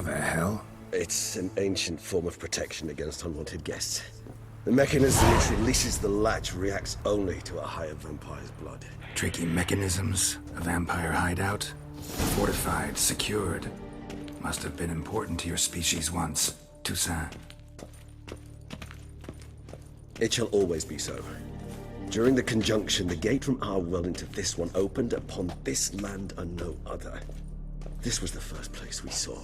How the hell? It's an ancient form of protection against unwanted guests. The mechanism which releases the latch reacts only to a higher vampire's blood. Tricky mechanisms, a vampire hideout. Fortified, secured. Must have been important to your species once, Toussaint. It shall always be so. During the conjunction, the gate from our world into this one opened upon this land and no other. This was the first place we saw.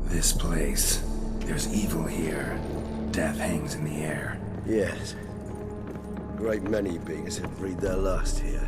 This place. There's evil here. Death hangs in the air. Yes. A great many beings have breathed their last here.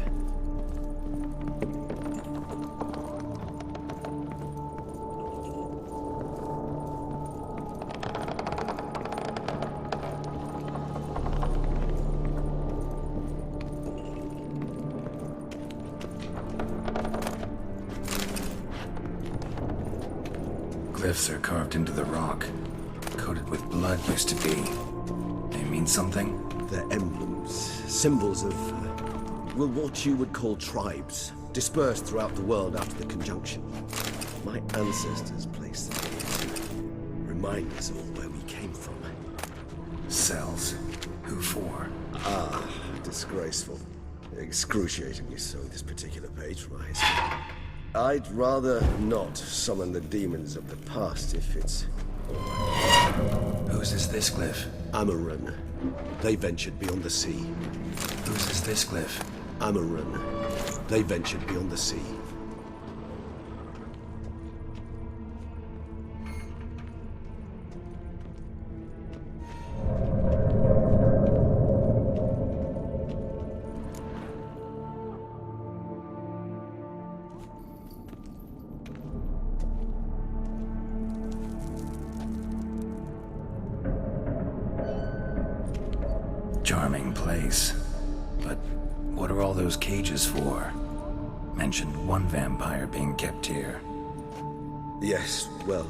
Glyphs are carved into the rock. Coated with blood used to be. They mean something? They're emblems, symbols of, well, what you would call tribes, dispersed throughout the world after the conjunction. My ancestors placed them here to remind us all where we came from. Cells. Who for? Ah, disgraceful. Excruciatingly so, this particular page from our history. I'd rather not summon the demons of the past if it's all right. Whose is this glyph? Amaran. They ventured beyond the sea. Whose is this glyph? Amaran. They ventured beyond the sea. Charming place. But what are all those cages for? Mentioned one vampire being kept here. Yes, well,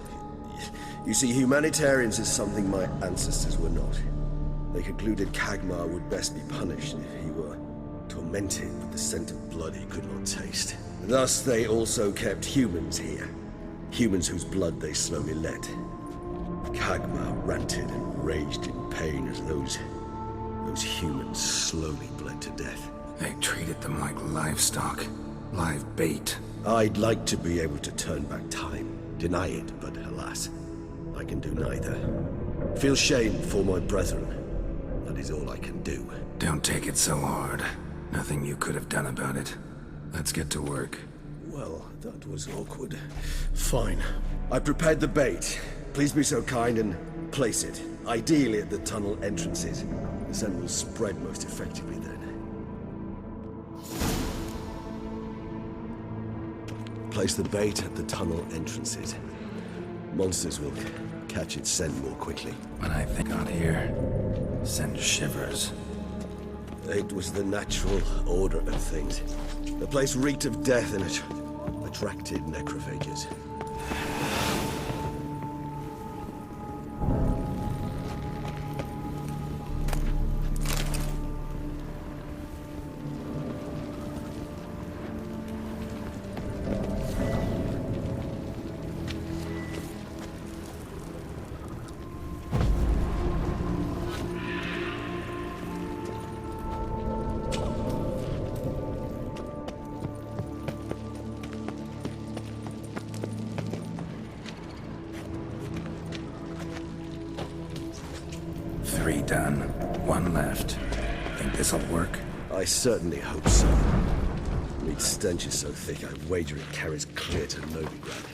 you see, humanitarians is something my ancestors were not. They concluded Kagmar would best be punished if he were tormented with the scent of blood he could not taste. Thus, they also kept humans here. Humans whose blood they slowly let. Kagmar ranted and raged in pain as those humans slowly bled to death. They treated them like livestock. Live bait. I'd like to be able to turn back time. Deny it, but alas, I can do neither. Feel shame for my brethren. That is all I can do. Don't take it so hard. Nothing you could have done about it. Let's get to work. Well, that was awkward. Fine. I prepared the bait. Please be so kind and place it. Ideally at the tunnel entrances. The scent will spread most effectively then. Place the bait at the tunnel entrances. Monsters will catch its scent more quickly. When I think out here, send shivers. It was the natural order of things. The place reeked of death and it attracted necrophages. Three done. One left. Think this'll work? I certainly hope so. Meat's stench is so thick, I wager it carries clear to Novigrad.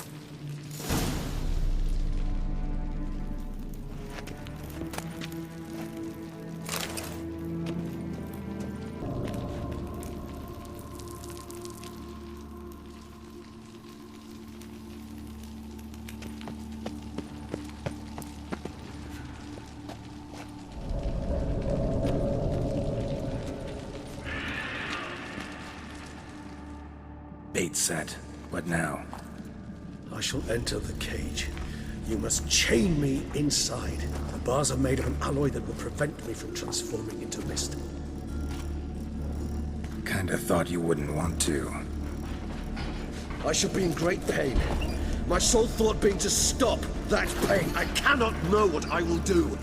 Gate set. What now? I shall enter the cage. You must chain me inside. The bars are made of an alloy that will prevent me from transforming into mist. Kinda thought you wouldn't want to. I shall be in great pain. My sole thought being to stop that pain. I cannot know what I will do.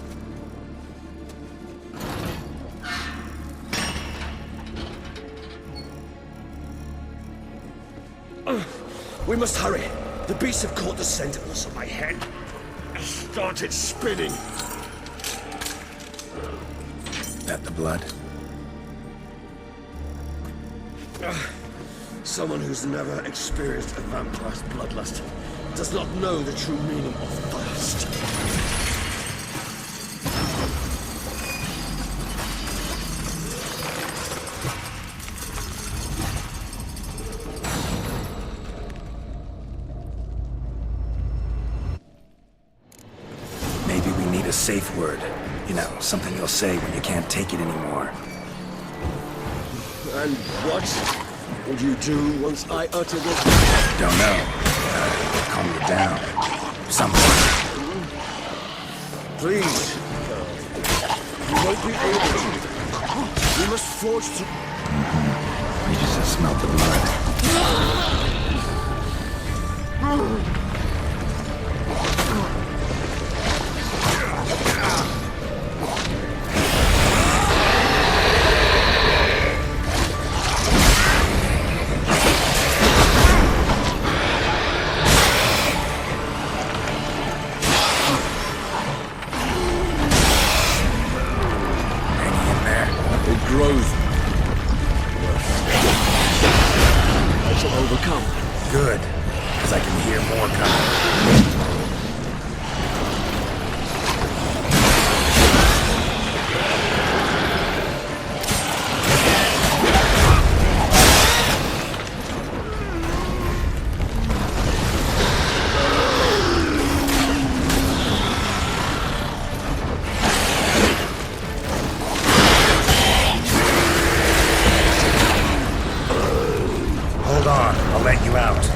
We must hurry. The beasts have caught the scent of us on my head and started spinning. That the blood? Someone who's never experienced a vampire's bloodlust does not know the true meaning of thirst. Maybe we need a safe word. You know, something you'll say when you can't take it anymore. And what will you do once I utter this? Don't know. Calm you down. Something. Please. You won't be able to. We must forge to... You just smelled the blood. Good, because I can hear more coming. Hold on, I'll let you out.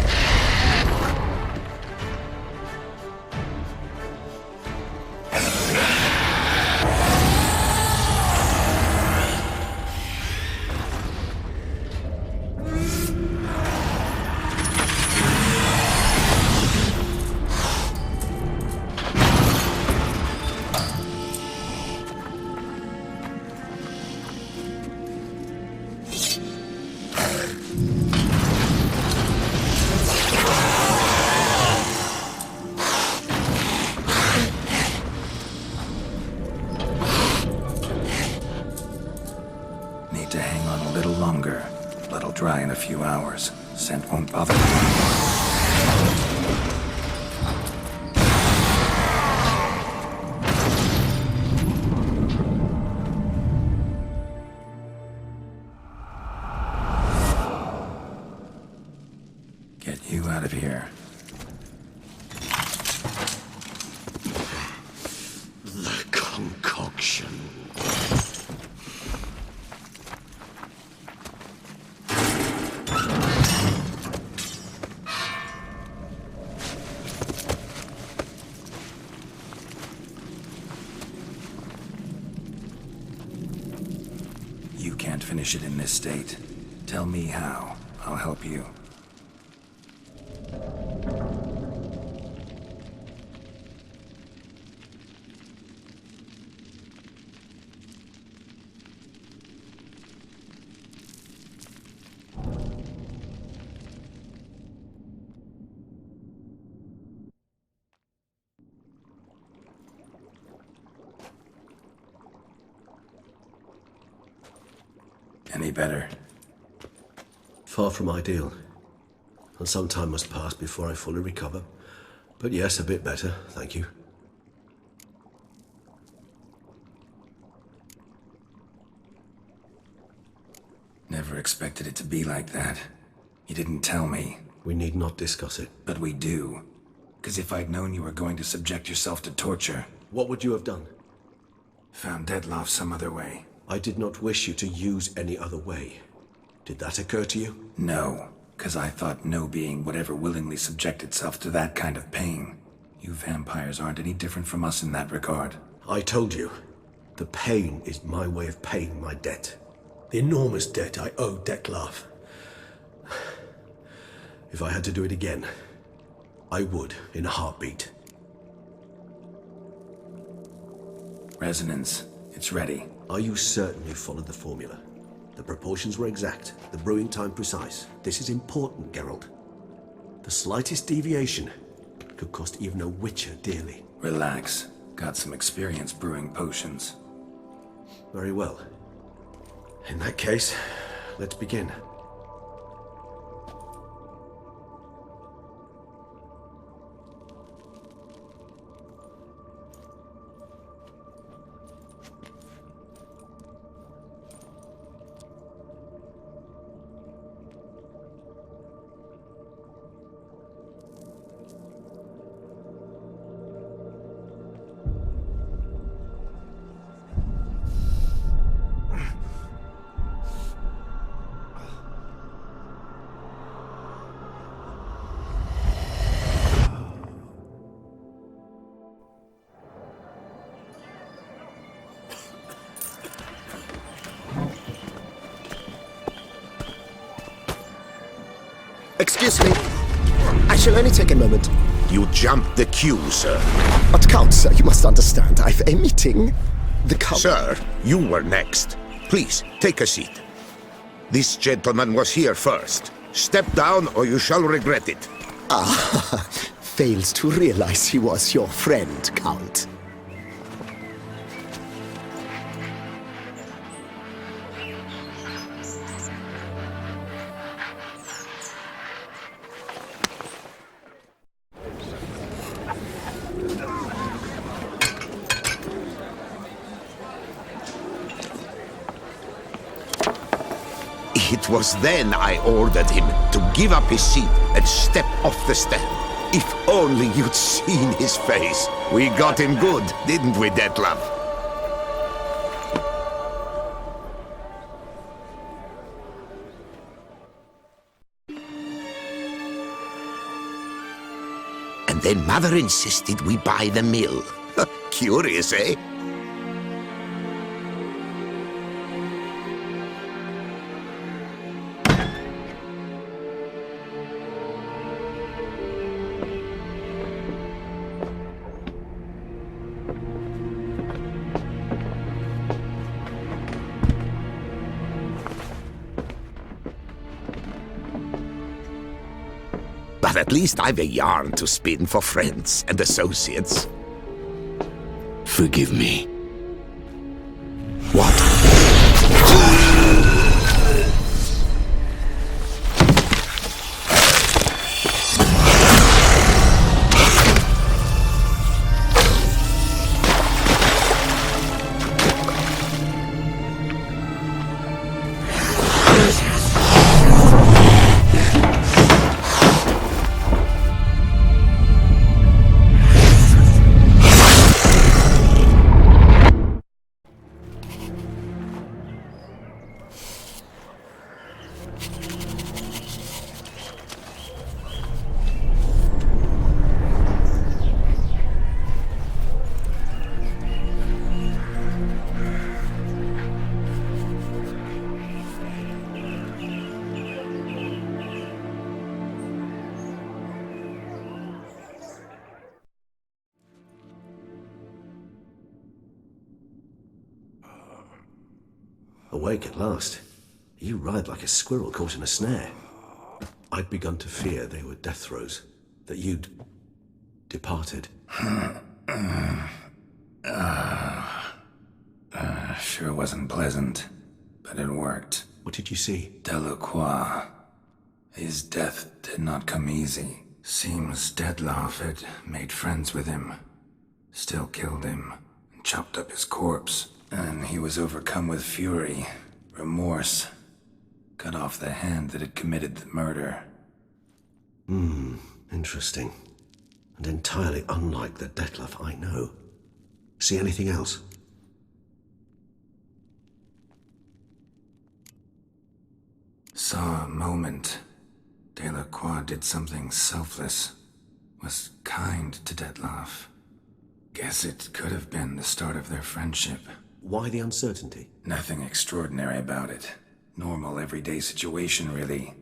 Need to hang on a little longer. Blood'll dry in a few hours. Scent won't bother me anymore. Get you out of here. The concoction. You can't finish it in this state. Tell me how. I'll help you. Any better? Far from ideal. And some time must pass before I fully recover. But yes, a bit better, thank you. Never expected it to be like that. You didn't tell me. We need not discuss it. But we do. Because if I'd known you were going to subject yourself to torture... What would you have done? Found Dettlaff some other way. I did not wish you to use any other way. Did that occur to you? No. 'cause I thought no being would ever willingly subject itself to that kind of pain. You vampires aren't any different from us in that regard. I told you, the pain is my way of paying my debt. The enormous debt I owe Dettlaff. If I had to do it again, I would in a heartbeat. Resonance. It's ready. Are you certain you followed the formula? The proportions were exact, the brewing time precise. This is important, Geralt. The slightest deviation could cost even a witcher dearly. Relax. Got some experience brewing potions. Very well. In that case, let's begin. Excuse me. I shall only take a moment. You jumped the queue, sir. But Count, sir, you must understand. I've a meeting. The Count... Sir, you were next. Please, take a seat. This gentleman was here first. Step down or you shall regret it. Ah, fails to realize he was your friend, Count. It was then I ordered him to give up his seat and step off the stand. If only you'd seen his face. We got him good, didn't we, Dettlaff? And then Mother insisted we buy the mill. Curious, eh? But at least I've a yarn to spin for friends and associates. Forgive me. What? Awake at last. You ride like a squirrel caught in a snare. I'd begun to fear they were death throes, that you'd departed. Sure wasn't pleasant, but it worked. What did you see? Delacroix. His death did not come easy. Seems Dettlaff had made friends with him. Still killed him, and chopped up his corpse. And he was overcome with fury, remorse. Cut off the hand that had committed the murder. Interesting. And entirely unlike the Dettlaff I know. See anything else? Saw a moment. Delacroix did something selfless. Was kind to Detlaff. Guess it could have been the start of their friendship. Why the uncertainty? Nothing extraordinary about it. Normal, everyday situation, really.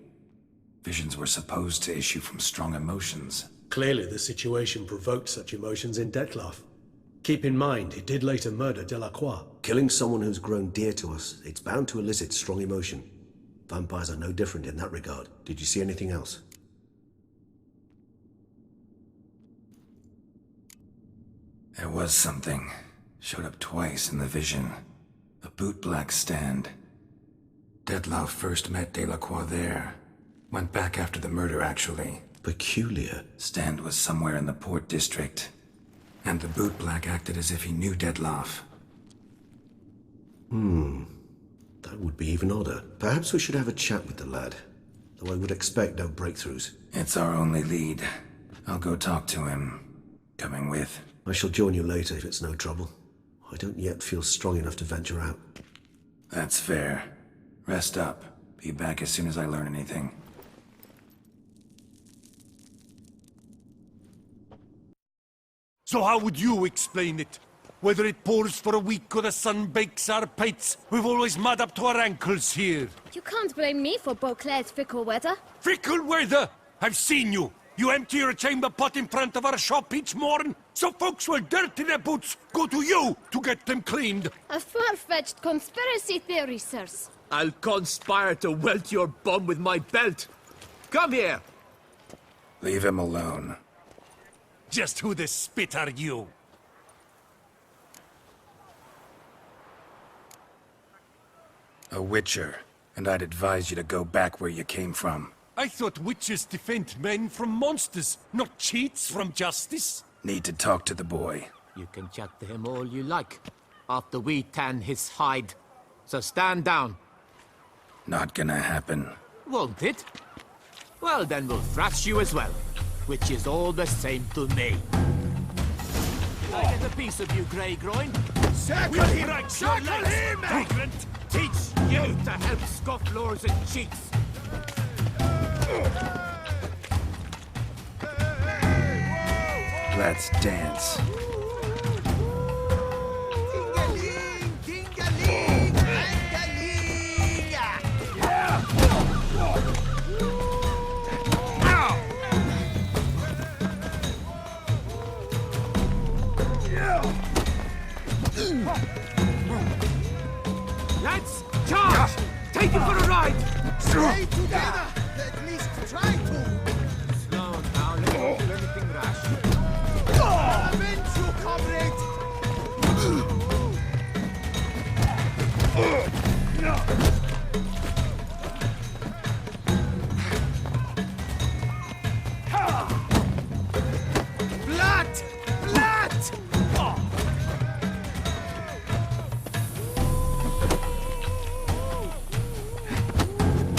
Visions were supposed to issue from strong emotions. Clearly the situation provoked such emotions in Detlaff. Keep in mind, he did later murder Delacroix. Killing someone who's grown dear to us, it's bound to elicit strong emotion. Vampires are no different in that regard. Did you see anything else? There was something. Showed up twice in the vision. A bootblack stand. Detlaff first met Delacroix there. Went back after the murder, actually. Peculiar. Stand was somewhere in the Port District. And the bootblack acted as if he knew Detlaff. That would be even odder. Perhaps we should have a chat with the lad. Though I would expect no breakthroughs. It's our only lead. I'll go talk to him. Coming with. I shall join you later if it's no trouble. I don't yet feel strong enough to venture out. That's fair. Rest up. Be back as soon as I learn anything. So how would you explain it? Whether it pours for a week or the sun bakes our pates, we've always mud up to our ankles here. You can't blame me for Beauclair's fickle weather. Fickle weather! I've seen you. You empty your chamber pot in front of our shop each morn, so folks will dirty their boots, go to you to get them cleaned. A far-fetched conspiracy theory, sirs. I'll conspire to welt your bum with my belt. Come here! Leave him alone. Just who the spit are you? A witcher, and I'd advise you to go back where you came from. I thought witches defend men from monsters, not cheats from justice. Need to talk to the boy. You can chat to him all you like, after we tan his hide. So stand down. Not gonna happen. Won't it? Well, then we'll thrash you as well, which is all the same to me. Can I get a piece of you, Grey Groin? Circle him! Circle him! Vagrant! Teach you to help scofflaws and cheats. Let's dance. Lads, charge! Take him for a ride! Stay together! At least try to! Slow down, let's not do anything rash. Avenge you, comrade! Blood! Blood!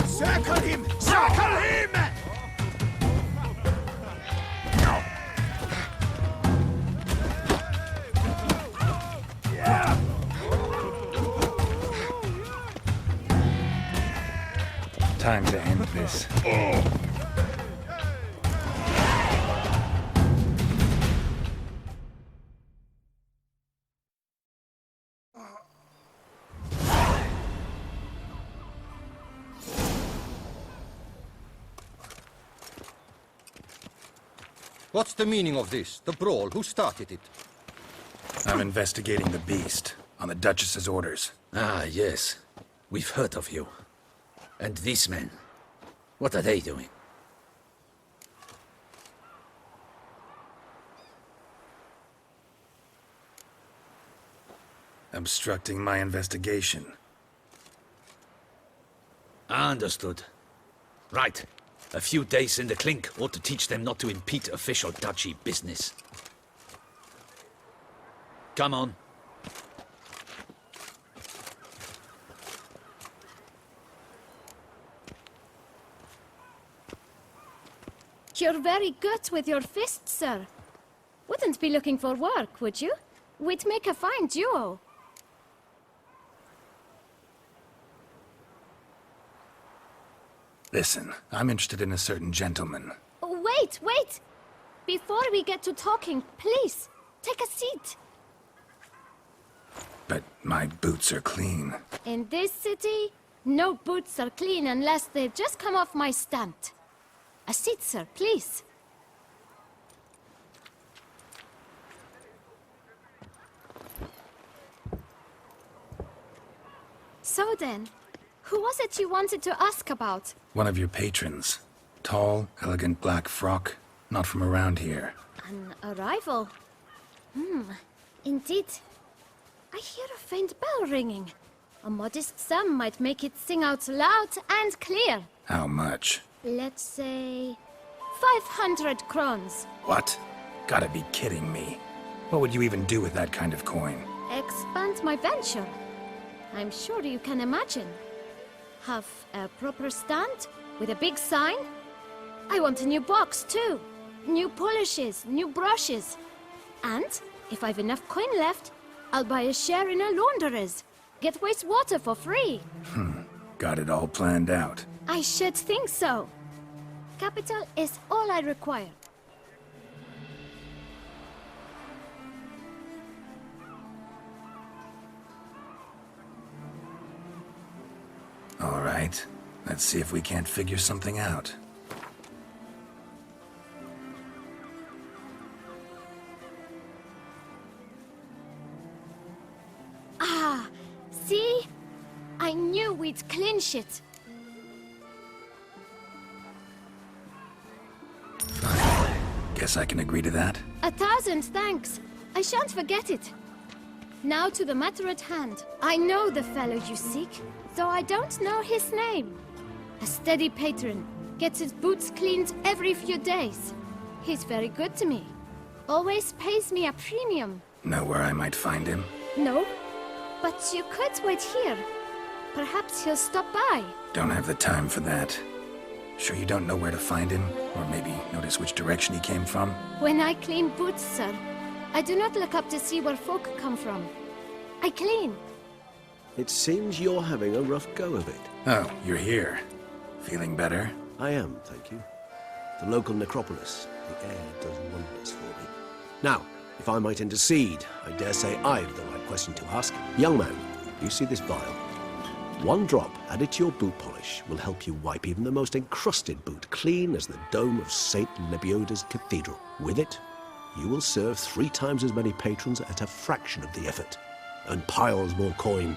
Circle him! Circle him! Time to end this. What's the meaning of this? The brawl? Who started it? I'm investigating the beast, on the Duchess's orders. Ah, yes. We've heard of you. And these men, what are they doing? Obstructing my investigation. Understood. Right. A few days in the clink ought to teach them not to impede official duchy business. Come on. You're very good with your fists, sir. Wouldn't be looking for work, would you? We'd make a fine duo. Listen, I'm interested in a certain gentleman. Wait, wait! Before we get to talking, please, take a seat. But my boots are clean. In this city, no boots are clean unless they've just come off my stand. A seat, sir, please. So then, who was it you wanted to ask about? One of your patrons. Tall, elegant black frock. Not from around here. An arrival? Indeed. I hear a faint bell ringing. A modest sum might make it sing out loud and clear. How much? Let's say 500 crowns. What? Gotta be kidding me. What would you even do with that kind of coin? Expand my venture. I'm sure you can imagine. Have a proper stand with a big sign. I want a new box too. New polishes, new brushes. And if I've enough coin left, I'll buy a share in a launderer's. Get wastewater for free. Got it all planned out. I should think so. Capital is all I require. All right. Let's see if we can't figure something out. Ah, see? I knew we'd clinch it. Fine. Guess I can agree to that. 1,000 thanks. I shan't forget it. Now to the matter at hand. I know the fellow you seek, though I don't know his name. A steady patron. Gets his boots cleaned every few days. He's very good to me. Always pays me a premium. Know where I might find him? No, but you could wait here. Perhaps he'll stop by. Don't have the time for that. Sure you don't know where to find him? Or maybe notice which direction he came from? When I clean boots, sir, I do not look up to see where folk come from. I clean. It seems you're having a rough go of it. Oh, you're here. Feeling better? I am, thank you. The local necropolis. The air does wonders for me. Now, if I might intercede, I dare say I've the right question to ask. Young man, you see this vial? One drop added to your boot polish will help you wipe even the most encrusted boot clean as the dome of St. Lebioda's cathedral. With it, you will serve 3 times as many patrons at a fraction of the effort, and piles more coin.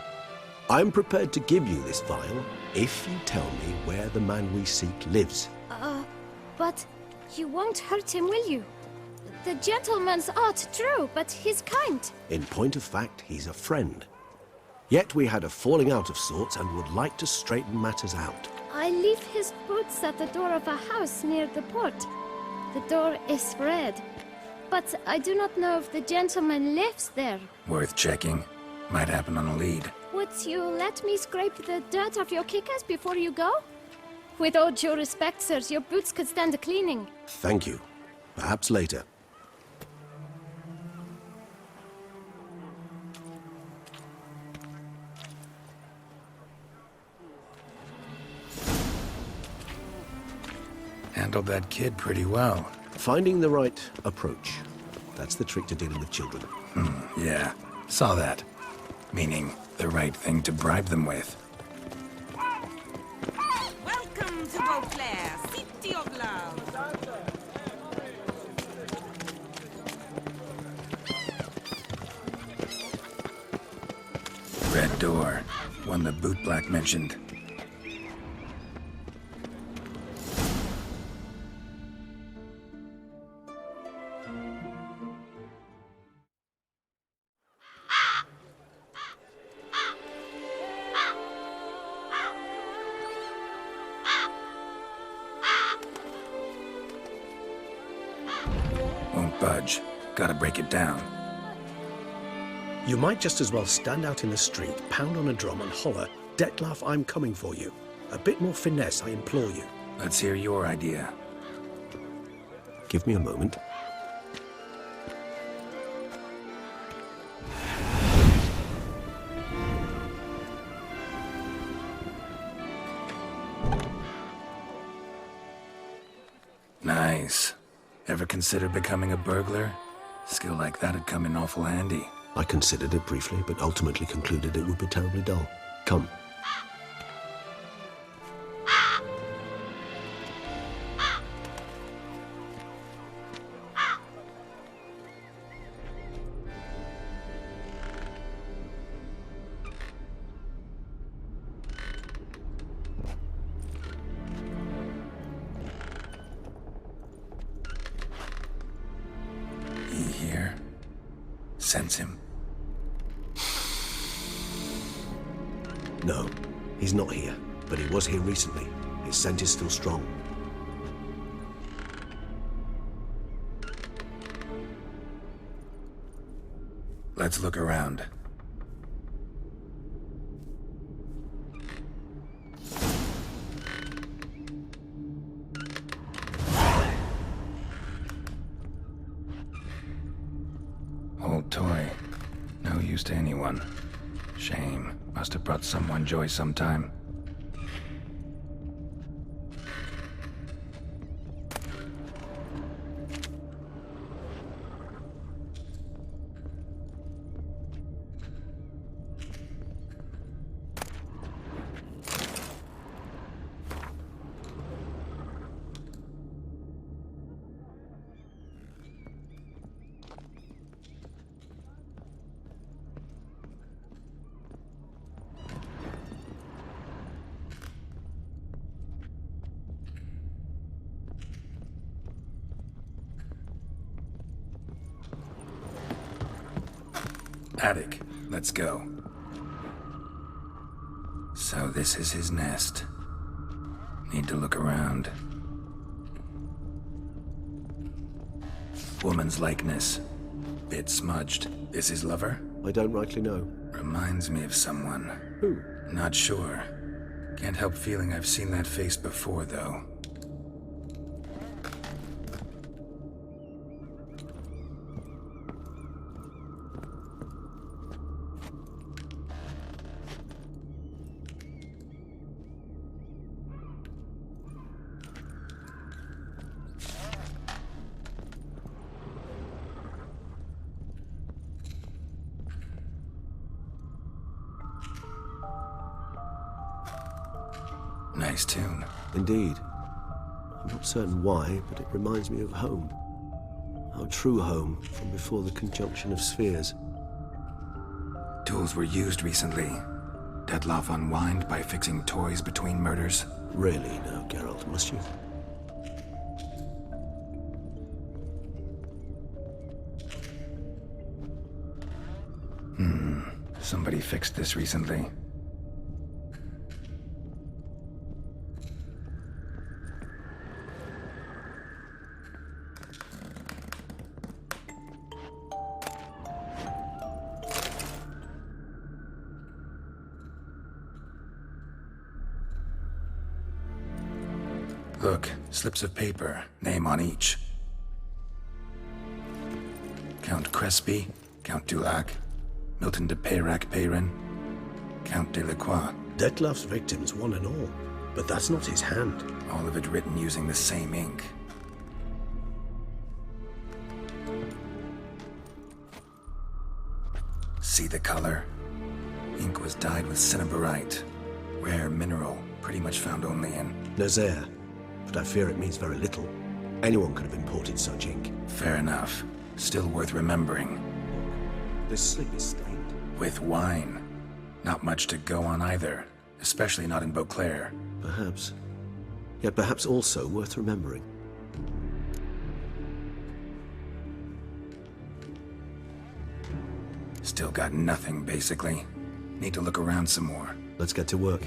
I'm prepared to give you this vial if you tell me where the man we seek lives. But you won't hurt him, will you? The gentleman's art, true, but he's kind. In point of fact, he's a friend. Yet we had a falling out of sorts and would like to straighten matters out. I leave his boots at the door of a house near the port. The door is red, but I do not know if the gentleman lives there. Worth checking. Might happen on a lead. Would you let me scrape the dirt off your kickers before you go? With all due respect, sirs, your boots could stand a cleaning. Thank you. Perhaps later. Handled that kid pretty well. Finding the right approach. That's the trick to dealing with children. Yeah, saw that. Meaning, the right thing to bribe them with. Welcome to Beauclair, city of love. Red door. One the bootblack mentioned. Won't budge. Gotta break it down. You might just as well stand out in the street, pound on a drum and holler, "Detlef, I'm coming for you." A bit more finesse, I implore you. Let's hear your idea. Give me a moment. consider becoming a burglar? Skill like that'd come in awful handy. I considered it briefly, but ultimately concluded it would be terribly dull. Come. Sense him? No, he's not here, but he was here recently. His scent is still strong. Let's look around. Old toy. No use to anyone. Shame. Must have brought someone joy sometime. Attic. Let's go. So this is his nest. Need to look around. Woman's likeness. Bit smudged. This his lover? I don't rightly know. Reminds me of someone. Who? Not sure. Can't help feeling I've seen that face before, though. Nice tune. Indeed. I'm not certain why, but it reminds me of home. Our true home from before the conjunction of spheres. Tools were used recently. Dettlaff unwind by fixing toys between murders. Really, now, Geralt, must you? Somebody fixed this recently. Look, slips of paper, name on each. Count Crespi, Count Dulac, Milton de Peyrac-Peyrin, Count Delacroix. Dettlaff's victims, one and all. But that's not his hand. All of it written using the same ink. See the color? Ink was dyed with cinnabarite. Rare mineral, pretty much found only in Nazaire. But I fear it means very little. Anyone could have imported such ink. Fair enough. Still worth remembering. This slip is stained. With wine. Not much to go on either. Especially not in Beauclair. Perhaps. Yet perhaps also worth remembering. Still got nothing, basically. Need to look around some more. Let's get to work.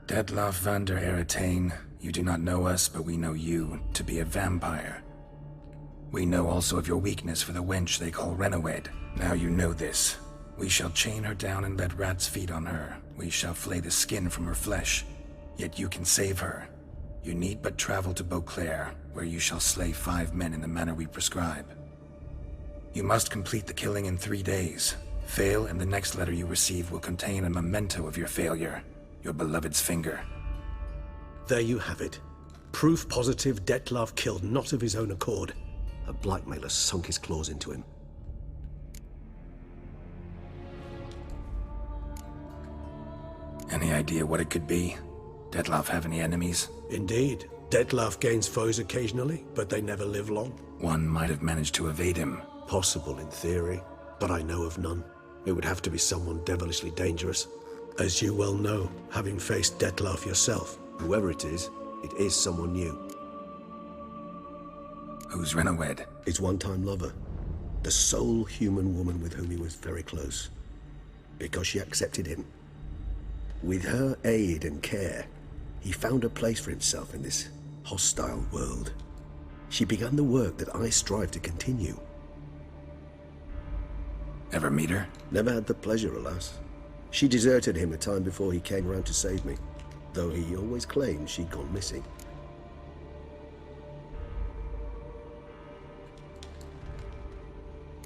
Dettlaff van der Eretain, you do not know us, but we know you to be a vampire. We know also of your weakness for the wench they call Renawed. Now you know this. We shall chain her down and let rats feed on her. We shall flay the skin from her flesh. Yet you can save her. You need but travel to Beauclair, where you shall slay 5 men in the manner we prescribe. You must complete the killing in 3 days. Fail, and the next letter you receive will contain a memento of your failure, your beloved's finger. There you have it. Proof positive Dettlaff killed not of his own accord. A blackmailer sunk his claws into him. Any idea what it could be? Dettlaff have any enemies? Indeed. Dettlaff gains foes occasionally, but they never live long. One might have managed to evade him. Possible in theory, but I know of none. It would have to be someone devilishly dangerous. As you well know, having faced Dettlaff yourself, whoever it is someone new. Who's Renowed? His one-time lover. The sole human woman with whom he was very close. Because she accepted him. With her aid and care, he found a place for himself in this hostile world. She began the work that I strive to continue. Ever meet her? Never had the pleasure, alas. She deserted him a time before he came around to save me, though he always claimed she'd gone missing.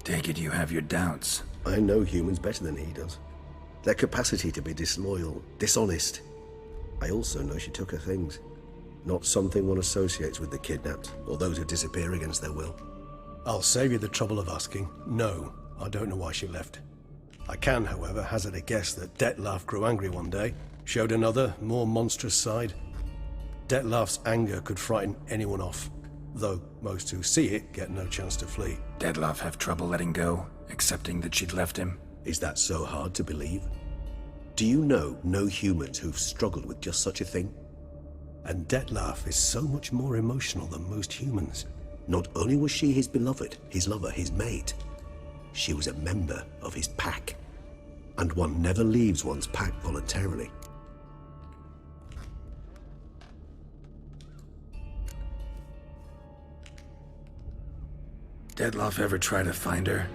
Take it you have your doubts. I know humans better than he does. Their capacity to be disloyal, dishonest. I also know she took her things. Not something one associates with the kidnapped, or those who disappear against their will. I'll save you the trouble of asking. No, I don't know why she left. I can, however, hazard a guess that Dettlaff grew angry one day, showed another, more monstrous side. Dettlaff's anger could frighten anyone off, though most who see it get no chance to flee. Dettlaff have trouble letting go, accepting that she'd left him? Is that so hard to believe? Do you know no humans who've struggled with just such a thing? And Dettlaff is so much more emotional than most humans. Not only was she his beloved, his lover, his mate, she was a member of his pack. And one never leaves one's pack voluntarily. Dettlaff ever try to find her?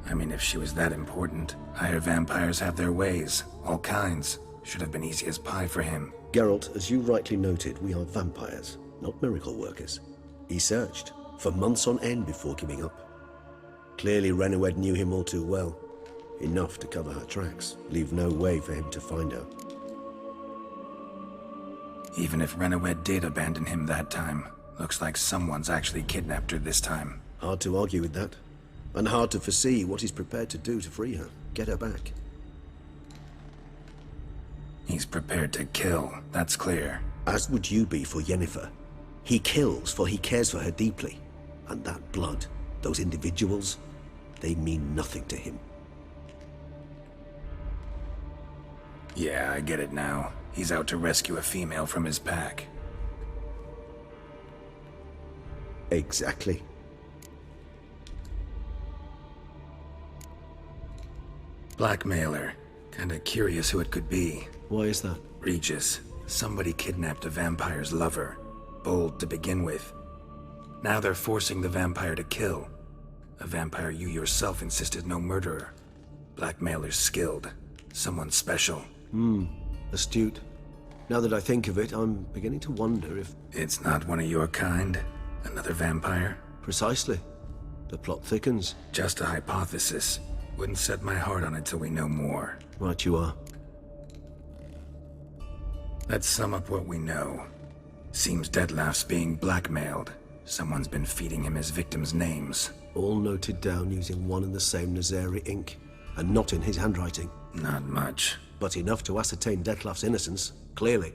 I mean, if she was that important. Higher vampires have their ways, all kinds. Should have been easy as pie for him. Geralt, as you rightly noted, we are vampires, not miracle workers. He searched, for months on end before giving up. Clearly Renowed knew him all too well. Enough to cover her tracks, leave no way for him to find her. Even if Renowed did abandon him that time, looks like someone's actually kidnapped her this time. Hard to argue with that. And hard to foresee what he's prepared to do to free her, get her back. He's prepared to kill, that's clear. As would you be for Yennefer. He kills for he cares for her deeply. And that blood, those individuals, they mean nothing to him. Yeah, I get it now. He's out to rescue a female from his pack. Exactly. Blackmailer. Kinda curious who it could be. Why is that? Regis. Somebody kidnapped a vampire's lover. Bold to begin with. Now they're forcing the vampire to kill. A vampire you yourself insisted no murderer. Blackmailer's skilled. Someone special. Astute. Now that I think of it, I'm beginning to wonder if... It's not one of your kind? Another vampire? Precisely. The plot thickens. Just a hypothesis. Wouldn't set my heart on it till we know more. Right you are. Let's sum up what we know. Seems Dettlaff's being blackmailed. Someone's been feeding him his victims' names. All noted down using one and the same Nazari ink, and not in his handwriting. Not much. But enough to ascertain Dettlaff's innocence, clearly.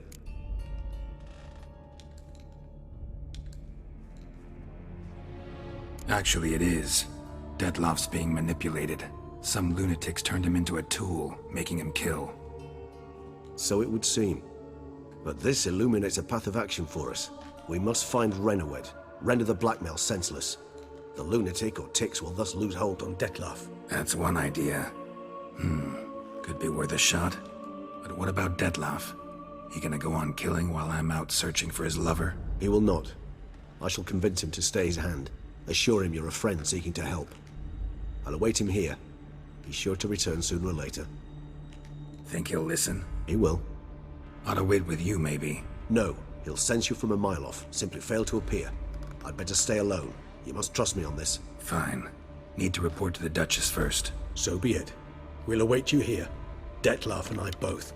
Actually, it is. Dettlaff's being manipulated. Some lunatics turned him into a tool, making him kill. So it would seem. But this illuminates a path of action for us. We must find Renowed, render the blackmail senseless. The lunatic or ticks will thus lose hold on Dettlaff. That's one idea. Could be worth a shot. But what about Dettlaff? He gonna go on killing while I'm out searching for his lover? He will not. I shall convince him to stay his hand. Assure him you're a friend seeking to help. I'll await him here. He's sure to return sooner or later. Think he'll listen? He will. Ought to wait with you, maybe. No, He'll sense you from a mile off. Simply fail to appear. I'd better stay alone. You must trust me on this. Fine. Need to report to the Duchess first. So be it. We'll await you here. Dettlaff and I both.